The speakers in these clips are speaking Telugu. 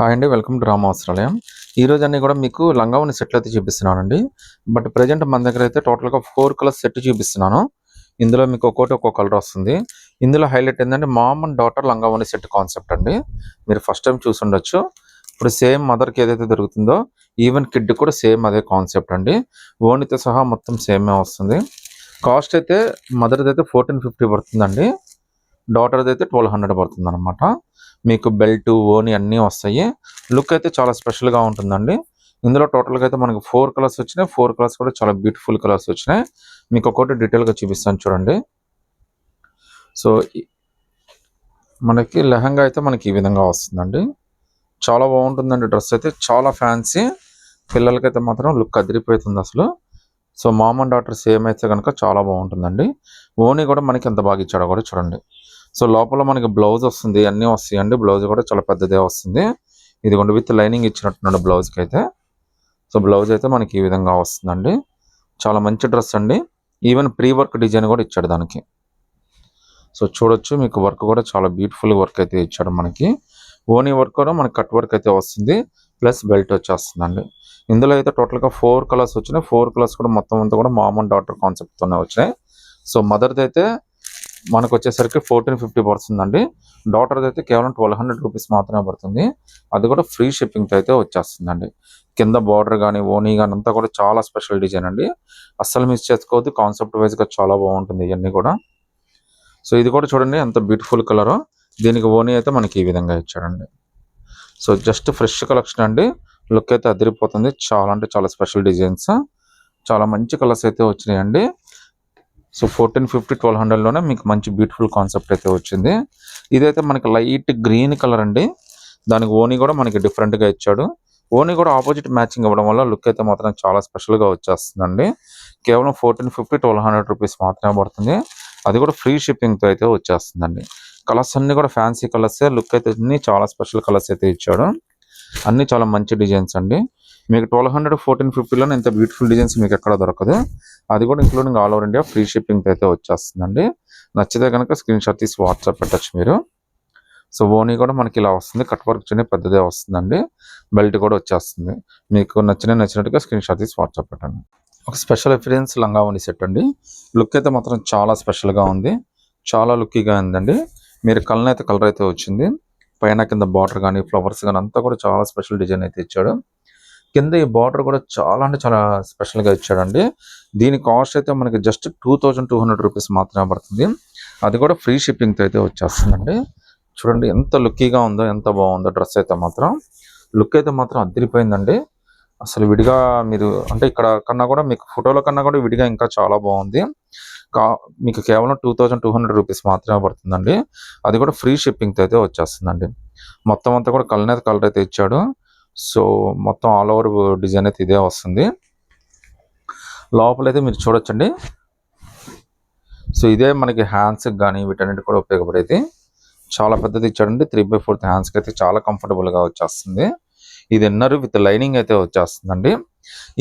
హాయ్ అండి, వెల్కమ్ టు రామ వస్త్రాలయం. ఈరోజు అన్నీ కూడా మీకు లంగావోని సెట్లు అయితే చూపిస్తున్నానండి. బట్ ప్రజెంట్ మన దగ్గర అయితే టోటల్గా 4 కలర్స్ సెట్ చూపిస్తున్నాను. ఇందులో మీకు ఒక్కోటి ఒక్కో కలర్ వస్తుంది. ఇందులో హైలైట్ ఏంటంటే మామ్ అండ్ డాటర్ లంగావోని సెట్ కాన్సెప్ట్ అండి. మీరు ఫస్ట్ టైం చూసి ఉండొచ్చు. ఇప్పుడు సేమ్ మదర్కి ఏదైతే దొరుకుతుందో ఈవెన్ కిడ్ కూడా సేమ్ అదే కాన్సెప్ట్ అండి. ఓనితో సహా మొత్తం సేమే వస్తుంది. కాస్ట్ అయితే మదర్ది అయితే 1450 పడుతుందండి. డాటర్ది అయితే 1200 పడుతుంది అనమాట. మీకు బెల్ట్ ఓని అన్నీ వస్తాయి. లుక్ అయితే చాలా స్పెషల్గా ఉంటుందండి. ఇందులో టోటల్గా అయితే మనకి 4 కలర్స్ వచ్చినాయి. 4 కలర్స్ కూడా చాలా బ్యూటిఫుల్ కలర్స్ వచ్చినాయి. మీకు ఒక్కొక్కటి డీటెయిల్గా చూపిస్తాను చూడండి. సో మనకి లెహంగా అయితే మనకి ఈ విధంగా వస్తుందండి. చాలా బాగుంటుందండి. డ్రెస్ అయితే చాలా ఫ్యాన్సీ. పిల్లలకైతే మాత్రం లుక్ అదిరిపోతుంది అసలు. So ma'am and daughter same అయితే కనుక చాలా బాగుంటుందండి. ఓని కూడా మనకి ఎంత బాగా ఇచ్చాడో కూడా చూడండి. సో లోపల మనకి బ్లౌజ్ వస్తుంది, అన్నీ వస్తాయండి. బ్లౌజ్ కూడా చాలా పెద్దదే వస్తుంది. ఇదిగోండి విత్ లైనింగ్ ఇచ్చినట్టున్నాడు బ్లౌజ్కి అయితే. సో బ్లౌజ్ అయితే మనకి ఈ విధంగా వస్తుందండి. చాలా మంచి డ్రెస్ అండి. ఈవెన్ ప్రీ వర్క్ డిజైన్ కూడా ఇచ్చాడు దానికి. సో చూడొచ్చు, మీకు వర్క్ కూడా చాలా బ్యూటిఫుల్ వర్క్ అయితే ఇచ్చాడు మనకి. ఓనీ వర్క్ కూడా మనకి కట్ వర్క్ అయితే వస్తుంది, ప్లస్ బెల్ట్ వచ్చేస్తుందండి. ఇందులో అయితే టోటల్గా 4 కలర్స్ వచ్చినాయి. 4 కలర్స్ కూడా మొత్తం అంతా కూడా మామ్ అండ్ డాటర్ కాన్సెప్ట్తోనే వచ్చినాయి. సో మదర్ది అయితే మనకు వచ్చేసరికి 1450 పడుతుందండి. డాటర్ది అయితే కేవలం 1200 రూపీస్ మాత్రమే పడుతుంది. అది కూడా ఫ్రీ షిప్పింగ్తో అయితే వచ్చేస్తుందండి. కింద బార్డర్ కానీ ఓనీ కానీ అంతా కూడా చాలా స్పెషల్ డిజైన్ అండి. అస్సలు మిస్ చేసుకోవద్దు. కాన్సెప్ట్ వైజ్గా చాలా బాగుంటుంది ఇవన్నీ కూడా. సో ఇది కూడా చూడండి ఎంత బ్యూటిఫుల్ కలరో. దీనికి ఓనీ అయితే మనకి ఈ విధంగా ఇచ్చాడండి. సో జస్ట్ ఫ్రెష్ కలెక్షన్ అండి. లుక్ అయితే అదిరిపోతుంది. చాలా అంటే చాలా స్పెషల్ డిజైన్స్, చాలా మంచి కలర్స్ అయితే వచ్చినాయండి. సో 1450 1200లోనే మీకు మంచి బ్యూటిఫుల్ కాన్సెప్ట్ అయితే వచ్చింది. ఇదైతే మనకి లైట్ గ్రీన్ కలర్ అండి. దానికి ఓనీ కూడా మనకి డిఫరెంట్గా ఇచ్చాడు. ఓనీ కూడా ఆపోజిట్ మ్యాచింగ్ ఇవ్వడం వల్ల లుక్ అయితే మాత్రం చాలా స్పెషల్గా వచ్చేస్తుందండి. కేవలం 1450 1200 రూపీస్ మాత్రమే పడుతుంది. అది కూడా ఫ్రీ షిప్పింగ్తో అయితే వచ్చేస్తుందండి. కలర్స్ అన్నీ కూడా ఫ్యాన్సీ కలర్సే. లుక్ అయితే అన్ని చాలా స్పెషల్ కలర్స్ అయితే ఇచ్చాడు. అన్నీ చాలా మంచి డిజైన్స్ అండి. మీకు 1200 1450లోనే ఇంత బ్యూటిఫుల్ డిజైన్స్ మీకు ఎక్కడ దొరకదు. అది కూడా including all over India free షిప్పింగ్తో అయితే వచ్చేస్తుందండి. నచ్చితే కనుక స్క్రీన్ షాట్ తీసి వాట్సాప్ పెట్టచ్చు మీరు. సో ఓనీ కూడా మనకి ఇలా వస్తుంది. కట్ వర్క్ చిన్న పెద్దదే వస్తుందండి. బెల్ట్ కూడా వచ్చేస్తుంది. మీకు నచ్చినట్టుగా స్క్రీన్ షాట్ తీసి వాట్సాప్ పెట్టండి. ఒక స్పెషల్ ఎఫిరియన్స్ లంగా ఓనీ సెట్ అండి. లుక్ అయితే మాత్రం చాలా స్పెషల్గా ఉంది. చాలా లుక్కీగా ఉందండి. మీరు కలర్ అయితే వచ్చింది. పైన కింద బార్డర్ కానీ ఫ్లవర్స్ కానీ అంతా కూడా చాలా స్పెషల్ డిజైన్ అయితే ఇచ్చాడు. కింద ఈ బార్డర్ కూడా చాలా అంటే చాలా స్పెషల్గా ఇచ్చాడండి. దీని కాస్ట్ అయితే మనకి జస్ట్ 2200 రూపీస్ మాత్రమే పడుతుంది. అది కూడా ఫ్రీ షిప్పింగ్తో అయితే వచ్చేస్తుందండి. చూడండి ఎంత లుక్కీగా ఉందో, ఎంత బాగుందో డ్రెస్ అయితే మాత్రం. లుక్ అయితే మాత్రం అదిరిపోయిందండి. అసలు విడిగా మీరు అంటే ఇక్కడ కన్నా కూడా మీకు ఫోటోలో కన్నా కూడా విడిగా ఇంకా చాలా బాగుంది. మీకు కేవలం 2200 రూపీస్ మాత్రమే పడుతుందండి. అది కూడా ఫ్రీ షిప్పింగ్తో అయితే వచ్చేస్తుందండి. మొత్తం అంతా కూడా కలర్ అయితే ఇచ్చాడు. సో మొత్తం ఆల్ ఓవర్ డిజైన్ అయితే ఇదే వస్తుంది. లోపలైతే మీరు చూడొచ్చండి. సో ఇదే మనకి హ్యాండ్స్కి కానీ వీటన్నిటి కూడా ఉపయోగపడేది. చాలా పెద్దది ఇచ్చాడండి. 3/4 హ్యాండ్స్కి అయితే చాలా కంఫర్టబుల్గా వచ్చేస్తుంది. ఇది ఇన్నర్ విత్ లైనింగ్ అయితే వచ్చేస్తుందండి.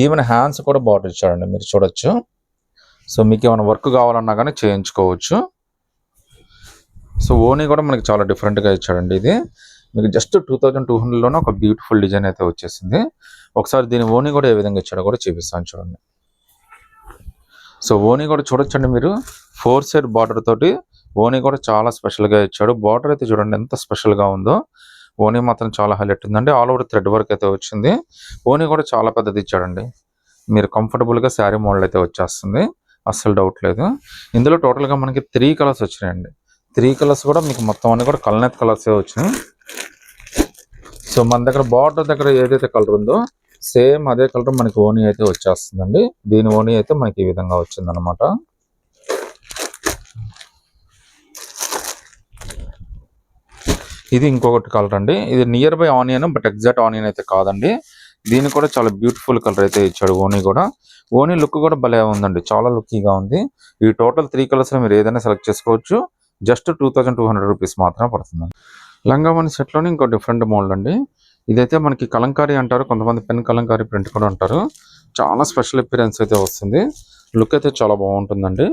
ఈవెన్ హ్యాండ్స్ కూడా బార్డర్ ఇచ్చాడండి, మీరు చూడొచ్చు. సో మీకు ఏమైనా వర్క్ కావాలన్నా కానీ చేయించుకోవచ్చు. సో ఓనీ కూడా మనకి చాలా డిఫరెంట్గా ఇచ్చాడండి. ఇది మీకు జస్ట్ 2200లోనే ఒక బ్యూటిఫుల్ డిజైన్ అయితే వచ్చేసింది. ఒకసారి దీని ఓనీ కూడా ఏ విధంగా ఇచ్చాడో కూడా చూపిస్తాను చూడండి. సో ఓనీ కూడా చూడొచ్చండి మీరు. 4 సైడ్ బార్డర్ తోటి ఓనీ కూడా చాలా స్పెషల్గా ఇచ్చాడు. బార్డర్ అయితే చూడండి ఎంత స్పెషల్గా ఉందో. ఓనీ మాత్రం చాలా హైలైట్ ఉందండి. ఆల్ ఓవర్ థ్రెడ్ వర్క్ అయితే వచ్చింది. ఓనీ కూడా చాలా పెద్దది ఇచ్చాడండి. మీరు కంఫర్టబుల్గా శారీ మోడల్ అయితే వచ్చేస్తుంది, అస్సలు డౌట్ లేదు. ఇందులో టోటల్గా మనకి 3 కలర్స్ వచ్చినాయండి. 3 కలర్స్ కూడా మీకు మొత్తం అన్ని కూడా కలర్సే వచ్చినాయి. సో మన దగ్గర బార్డర్ దగ్గర ఏదైతే కలర్ ఉందో సేమ్ అదే కలర్ మనకి ఓనీ అయితే వచ్చేస్తుందండి. దీని ఓనీ అయితే మనకి ఈ విధంగా వచ్చిందనమాట. ఇది ఇంకొకటి కలర్ అండి. ఇది near by onion, but exact onion అయితే కాదండి. దీన్ని కూడా చాలా బ్యూటిఫుల్ కలర్ అయితే ఇచ్చాడు ఓనీ కూడా. ఓనీ లుక్ కూడా భలే ఉందండి, చాలా లుక్కీగా ఉంది. ఈ టోటల్ 3 కలర్స్లో మీరు ఏదైనా సెలెక్ట్ చేసుకోవచ్చు. జస్ట్ 2200 రూపీస్ మాత్రమే పడుతుంది. లంగావోని సెట్లోనే ఇంకో డిఫరెంట్ మోడల్ అండి. ఇదైతే మనకి కలంకారీ అంటారు, కొంతమంది పెన్ కలంకారీ ప్రింట్ కూడా అంటారు. చాలా స్పెషల్ అపియరెన్స్ అయితే వస్తుంది. లుక్ అయితే చాలా బాగుంటుందండి.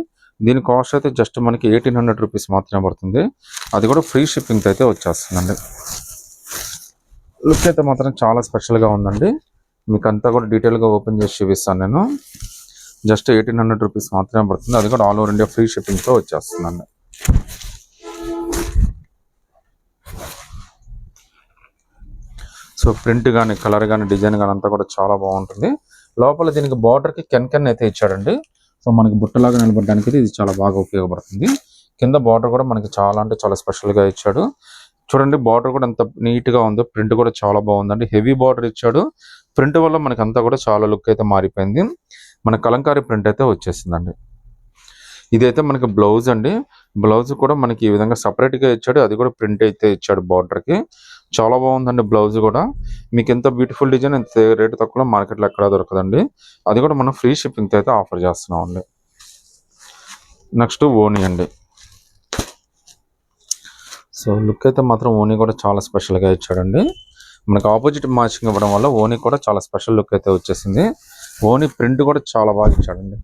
దీని కాస్ట్ అయితే జస్ట్ మనకి 1800 రూపీస్ మాత్రమే పడుతుంది. అది కూడా ఫ్రీ షిప్పింగ్తో అయితే వచ్చేస్తుందండి. లుక్ అయితే మాత్రం చాలా స్పెషల్గా ఉందండి. మీకు అంతా కూడా డీటెయిల్గా ఓపెన్ చేసి చూపిస్తాను నేను. జస్ట్ 1800 రూపీస్ మాత్రమే పడుతుంది. అది కూడా ఆల్ ఓవర్ ఇండియా ఫ్రీ షిప్పింగ్తో వచ్చేస్తుందండి. సో ప్రింట్ కానీ కలర్ కానీ డిజైన్ కానీ అంతా కూడా చాలా బాగుంటుంది. లోపల దీనికి బార్డర్కి కెన్ అయితే ఇచ్చాడండి. సో మనకి బుట్టలాగా నిలబడడానికి ఇది చాలా బాగా ఉపయోగపడుతుంది. కింద బార్డర్ కూడా మనకి చాలా అంటే చాలా స్పెషల్గా ఇచ్చాడు. చూడండి బార్డర్ కూడా ఎంత నీట్గా ఉందో. ప్రింట్ కూడా చాలా బాగుందండి. హెవీ బార్డర్ ఇచ్చాడు. ప్రింట్ వల్ల మనకి అంతా కూడా చాలా లుక్ అయితే మారిపోయింది. మన కలంకారీ ప్రింట్ అయితే వచ్చేసిందండి. ఇదైతే మనకి బ్లౌజ్ అండి. బ్లౌజ్ కూడా మనకి ఈ విధంగా సపరేట్గా ఇచ్చాడు. అది కూడా ప్రింట్ అయితే ఇచ్చాడు బార్డర్కి. చాలా బాగుందండి బ్లౌజ్ కూడా. మీకు ఎంత బ్యూటిఫుల్ డిజైన్ ఎంత రేటు తక్కువ మార్కెట్లో ఎక్కడా దొరకదండి. అది కూడా మనం ఫ్రీ షిప్పింగ్తో అయితే ఆఫర్ చేస్తున్నాం అండి. నెక్స్ట్ ఓనీ అండి. సో లుక్ అయితే మాత్రం ఓనీ కూడా చాలా స్పెషల్గా ఇచ్చాడండి. మనకు ఆపోజిట్ మ్యాచింగ్ ఇవ్వడం వల్ల ఓనీ కూడా చాలా స్పెషల్ లుక్ అయితే వచ్చేసింది. ఓనీ ప్రింట్ కూడా చాలా బాగా ఇచ్చాడండి.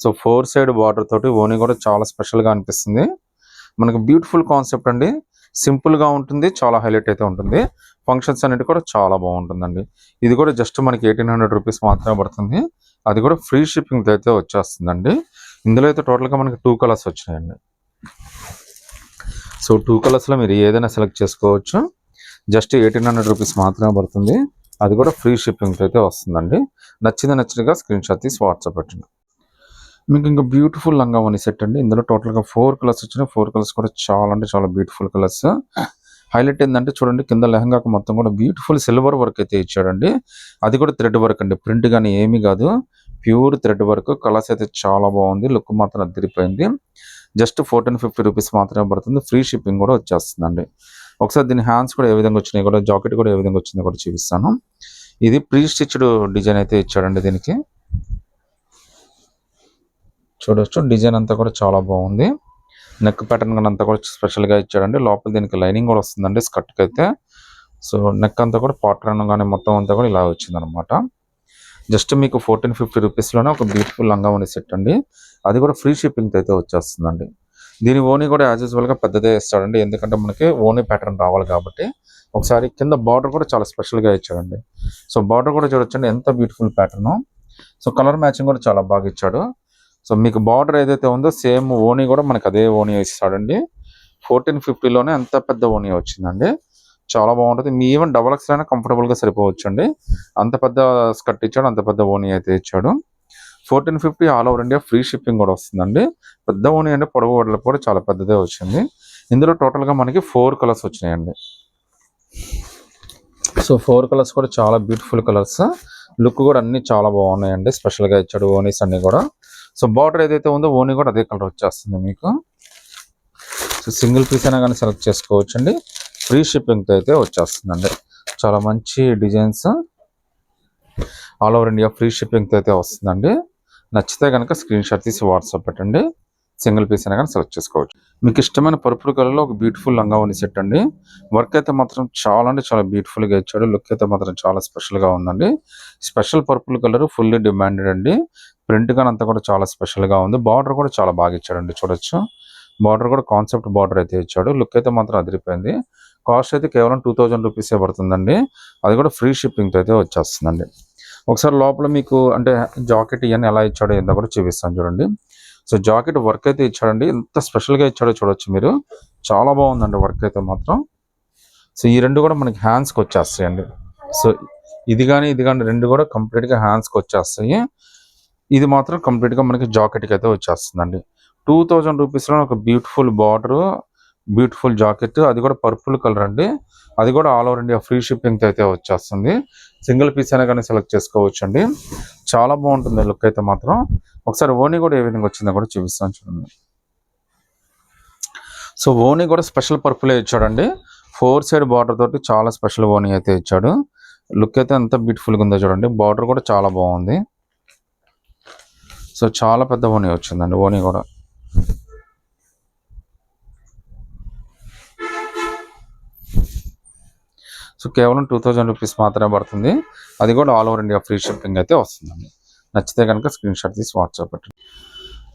సో 4 సైడ్ బార్డర్ తోటి ఓనీ కూడా చాలా స్పెషల్గా అనిపిస్తుంది. మనకు బ్యూటిఫుల్ కాన్సెప్ట్ అండి. సింపుల్గా ఉంటుంది. చాలా హైలైట్ అయితే ఉంటుంది. ఫంక్షన్స్ అనేవి కూడా చాలా బాగుంటుందండి. ఇది కూడా జస్ట్ మనకి 1800 రూపీస్ మాత్రమే పడుతుంది. అది కూడా ఫ్రీ షిప్పింగ్తో అయితే వచ్చేస్తుందండి. ఇందులో అయితే టోటల్గా మనకి 2 కలర్స్ వచ్చినాయండి. సో 2 కలర్స్లో మీరు ఏదైనా సెలెక్ట్ చేసుకోవచ్చు. జస్ట్ 1800 రూపీస్ మాత్రమే పడుతుంది. అది కూడా ఫ్రీ షిప్పింగ్తో అయితే వస్తుందండి. నచ్చినగా స్క్రీన్ షాట్ తీసి వాట్సాప్ పెట్టండి. మీకు ఇంకా బ్యూటిఫుల్ లంగావోని సెట్ అండి. ఇందులో టోటల్గా 4 కలర్స్ వచ్చినాయి. 4 కలర్స్ కూడా చాలా అంటే చాలా బ్యూటిఫుల్ కలర్స్. హైలైట్ ఏంటంటే చూడండి కింద లెహంగాకు మొత్తం కూడా బ్యూటిఫుల్ సిల్వర్ వర్క్ అయితే ఇచ్చాడండి. అది కూడా థ్రెడ్ వర్క్ అండి. ప్రింట్ కానీ ఏమీ కాదు, ప్యూర్ థ్రెడ్ వర్క్. కలర్స్ అయితే చాలా బాగుంది. లుక్ మాత్రం అదిరిపోయింది. జస్ట్ 1450 రూపీస్ మాత్రమే పడుతుంది. ఫ్రీ షిప్పింగ్ కూడా వచ్చేస్తుందండి. ఒకసారి దీని హ్యాండ్స్ కూడా ఏ విధంగా వచ్చినాయి కూడా, జాకెట్ కూడా ఏ విధంగా వచ్చిందో కూడా చూపిస్తాను. ఇది ప్రీ స్టిచ్డ్ డిజైన్ అయితే ఇచ్చాడండి. దీనికి చూడొచ్చు డిజైన్ అంతా కూడా చాలా బాగుంది. నెక్ ప్యాటర్న్ కానీ అంతా కూడా స్పెషల్గా ఇచ్చాడండి. లోపల దీనికి లైనింగ్ కూడా వస్తుందండి స్కర్ట్కి అయితే. సో నెక్ అంతా కూడా పాటర్న్ కానీ మొత్తం అంతా కూడా ఇలా వచ్చిందనమాట. జస్ట్ మీకు 1450 రూపీస్లోనే ఒక బ్యూటిఫుల్ లంగావోని సెట్ అండి. అది కూడా ఫ్రీ షిప్పింగ్తో అయితే వచ్చేస్తుందండి. దీని ఓనీ కూడా యాజ్ యూజువల్గా పెద్దదే ఇస్తాడండి. ఎందుకంటే మనకి ఓనీ ప్యాటర్న్ రావాలి కాబట్టి. ఒకసారి కింద బార్డర్ కూడా చాలా స్పెషల్గా ఇచ్చాడండి. సో బార్డర్ కూడా చూడొచ్చండి ఎంత beautiful pattern. So colour matching కూడా చాలా బాగా ఇచ్చాడు. సో మీకు బార్డర్ ఏదైతే ఉందో సేమ్ ఓనీ కూడా మనకు అదే ఓనీ ఇస్తాడండి. 1450లోనే ఎంత పెద్ద ఓనీ వచ్చిందండి. చాలా బాగుంటుంది. మీ ఈవెన్ డబల్ ఎక్స్ అయినా కంఫర్టబుల్గా సరిపోవచ్చండి. అంత పెద్ద స్కర్ట్ ఇచ్చాడు, అంత పెద్ద ఓనీ అయితే ఇచ్చాడు. 1450 all over India free shipping కూడా వస్తుందండి. పెద్ద ఓనీ అంటే పొడవు వడలు కూడా చాలా పెద్దదే వచ్చింది. ఇందులో టోటల్గా మనకి 4 కలర్స్ వచ్చినాయండి. సో 4 కలర్స్ కూడా చాలా బ్యూటిఫుల్ కలర్స్. లుక్ కూడా అన్ని చాలా బాగున్నాయండి. స్పెషల్గా ఇచ్చాడు ఓనీస్ అన్ని కూడా. సో బార్డర్ ఏదైతే ఉందో ఓనీ కూడా అదే కలర్ వచ్చేస్తుంది మీకు. సో సింగిల్ పీస్ అయినా కానీ సెలెక్ట్ చేసుకోవచ్చు అండి. ఫ్రీ షిప్పింగ్తో అయితే వచ్చేస్తుందండి. చాలా మంచి designs all over India free షిప్పింగ్తో అయితే వస్తుందండి. నచ్చితే కనుక స్క్రీన్ షాట్ తీసి వాట్సాప్ పెట్టండి. సింగిల్ పీస్ అయినా కానీ సెలెక్ట్ చేసుకోవచ్చు. మీకు ఇష్టమైన పర్పుల్ కలర్లో ఒక బ్యూటిఫుల్ లంగావోని సెట్ అండి. వర్క్ అయితే మాత్రం చాలా అంటే చాలా బ్యూటిఫుల్గా ఇచ్చాడు. లుక్ అయితే మాత్రం చాలా స్పెషల్గా ఉందండి. Special purple colour fully demanded అండి. ప్రింట్ కానీ అంతా కూడా చాలా స్పెషల్గా ఉంది. బార్డర్ కూడా చాలా బాగా ఇచ్చాడండి. చూడొచ్చు బార్డర్ కూడా కాన్సెప్ట్ బార్డర్ అయితే ఇచ్చాడు. లుక్ అయితే మాత్రం అదిరిపోయింది. కాస్ట్ అయితే కేవలం 2000 రూపీసే పడుతుందండి. అది కూడా ఫ్రీ షిప్పింగ్తో అయితే వచ్చేస్తుందండి. ఒకసారి లోపల మీకు అంటే జాకెట్ ఇవన్నీ ఎలా ఇచ్చాడో ఏందో కూడా చూపిస్తాను చూడండి. సో జాకెట్ వర్క్ అయితే ఇచ్చాడండి. ఎంత స్పెషల్గా ఇచ్చాడో చూడొచ్చు మీరు. చాలా బాగుందండి వర్క్ అయితే మాత్రం. సో ఈ రెండు కూడా మనకి హ్యాండ్స్కి వచ్చేస్తాయండి. సో ఇది కానీ రెండు కూడా కంప్లీట్గా హ్యాండ్స్కి వచ్చేస్తాయి. ఇది మాత్రం కంప్లీట్గా మనకి జాకెట్కి అయితే వచ్చేస్తుందండి. 2000 రూపీస్లో ఒక బ్యూటిఫుల్ బార్డర్, బ్యూటిఫుల్ జాకెట్, అది కూడా పర్పుల్ కలర్ అండి. అది కూడా ఆల్ ఓవర్ ఇండియా ఫ్రీ షిప్పింగ్తో అయితే వచ్చేస్తుంది. సింగిల్ పీస్ అయినా కానీ సెలెక్ట్ చేసుకోవచ్చు అండి. చాలా బాగుంటుంది లుక్ అయితే మాత్రం. ఒకసారి ఓనీ కూడా ఏ విధంగా వచ్చిందో కూడా చూపిస్తాను చూడండి. సో ఓనీ కూడా స్పెషల్ పర్పులే ఇచ్చాడండి. 4 సైడ్ బార్డర్ తోటి చాలా స్పెషల్ ఓనీ అయితే ఇచ్చాడు. లుక్ అయితే ఎంత బ్యూటిఫుల్గా ఉందో చూడండి. బార్డర్ కూడా చాలా బాగుంది. సో చాలా పెద్ద ఓనీ వచ్చిందండి. ఓనీ కూడా సో కేవలం 2000 రూపీస్ మాత్రమే పడుతుంది. అది కూడా all over India free shipping అయితే వస్తుందండి. నచ్చితే కనుక స్క్రీన్ షాట్ తీసి వాట్సాప్ పెట్టండి.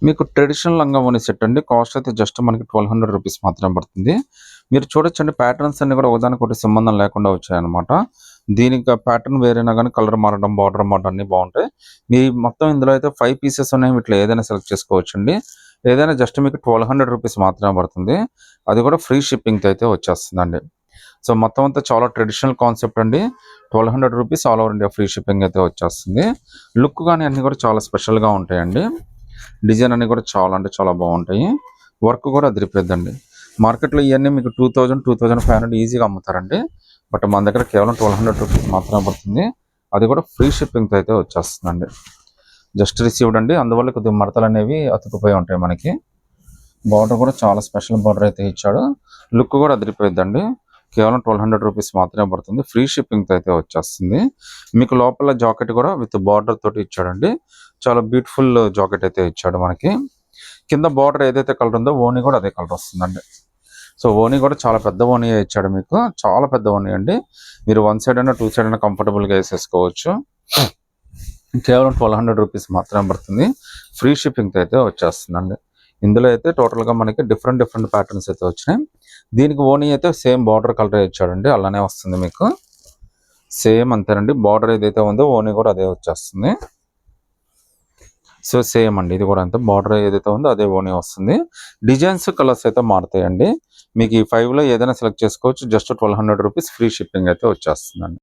మీకు ట్రెడిషనల్ లంగావోని సెట్ అండి. కాస్ట్ అయితే జస్ట్ మనకి 1200 రూపీస్ మాత్రమే పడుతుంది. మీరు చూడొచ్చండి ప్యాటర్న్స్ అన్ని కూడా ఒకదానికొకటి సంబంధం లేకుండా వచ్చాయన్నమాట. దీనికి ప్యాటర్న్ వేరైనా కానీ కలర్ మారడం, బార్డర్ మారడం అన్నీ బాగుంటాయి. మీ మొత్తం ఇందులో అయితే 5 పీసెస్ ఉన్నాయి. వీటిలో ఏదైనా సెలెక్ట్ చేసుకోవచ్చండి. ఏదైనా జస్ట్ మీకు 1200 రూపీస్ మాత్రమే పడుతుంది. అది కూడా ఫ్రీ షిప్పింగ్తో అయితే వచ్చేస్తుందండి. సో మొత్తం అంతా చాలా ట్రెడిషనల్ కాన్సెప్ట్ అండి. 1200 rupees all over India free shipping అయితే వచ్చేస్తుంది. లుక్ కానీ అన్నీ కూడా చాలా స్పెషల్గా ఉంటాయండి. డిజైన్ అన్నీ కూడా చాలా అంటే చాలా బాగుంటాయి. వర్క్ కూడా అదిరిపోద్దండి. మార్కెట్లో ఇవన్నీ మీకు 2000, 2500 ఈజీగా అమ్ముతారండి. బట్ మన దగ్గర కేవలం 1200 రూపీస్ మాత్రమే పడుతుంది. అది కూడా ఫ్రీ షిప్పింగ్తో అయితే వచ్చేస్తుందండి. జస్ట్ రిసీవ్డ్ అండి. అందువల్ల కొద్దిగా మడతలు అనేవి అతుకుపోయి ఉంటాయి మనకి. బార్డర్ కూడా చాలా స్పెషల్ బార్డర్ అయితే ఇచ్చాడు. లుక్ కూడా అదిరిపోయిద్దండి. కేవలం 1200 రూపీస్ మాత్రమే పడుతుంది. ఫ్రీ షిప్పింగ్తో అయితే వచ్చేస్తుంది. మీకు లోపల జాకెట్ కూడా విత్ బార్డర్ తోటి ఇచ్చాడండి. చాలా బ్యూటిఫుల్ జాకెట్ అయితే ఇచ్చాడు మనకి. కింద బార్డర్ ఏదైతే కలర్ ఉందో ఓనీ కూడా అదే కలర్ వస్తుందండి. సో ఓనీ కూడా చాలా పెద్ద ఓనీ ఇచ్చాడు మీకు. చాలా పెద్ద ఓనీ అండి. మీరు 1 సైడ్ అయినా 2 సైడ్ అయినా కంఫర్టబుల్గా వేసేసుకోవచ్చు. కేవలం 1200 రూపీస్ మాత్రమే పడుతుంది. ఫ్రీ షిప్పింగ్తో అయితే వచ్చేస్తుందండి. ఇందులో అయితే టోటల్గా మనకి డిఫరెంట్ ప్యాటర్న్స్ అయితే వచ్చినాయి. దీనికి ఓనీ అయితే సేమ్ బార్డర్ కలర్ ఇచ్చాడండి. అలానే వస్తుంది మీకు. సేమ్ అంతేనండి. బార్డర్ ఏదైతే ఉందో ఓనీ కూడా అదే వచ్చేస్తుంది. సో సేమ్ అండి. ఇది కూడా అంతే. బార్డర్ ఏదైతే ఉందో అదే ఓనీ వస్తుంది. డిజైన్స్, కలర్స్ అయితే మారుతాయండి. మీకు ఈ 5లో ఏదైనా సెలెక్ట్ చేసుకోవచ్చు. జస్ట్ 1200 రూపీస్ ఫ్రీ షిప్పింగ్ అయితే వచ్చేస్తుందండి.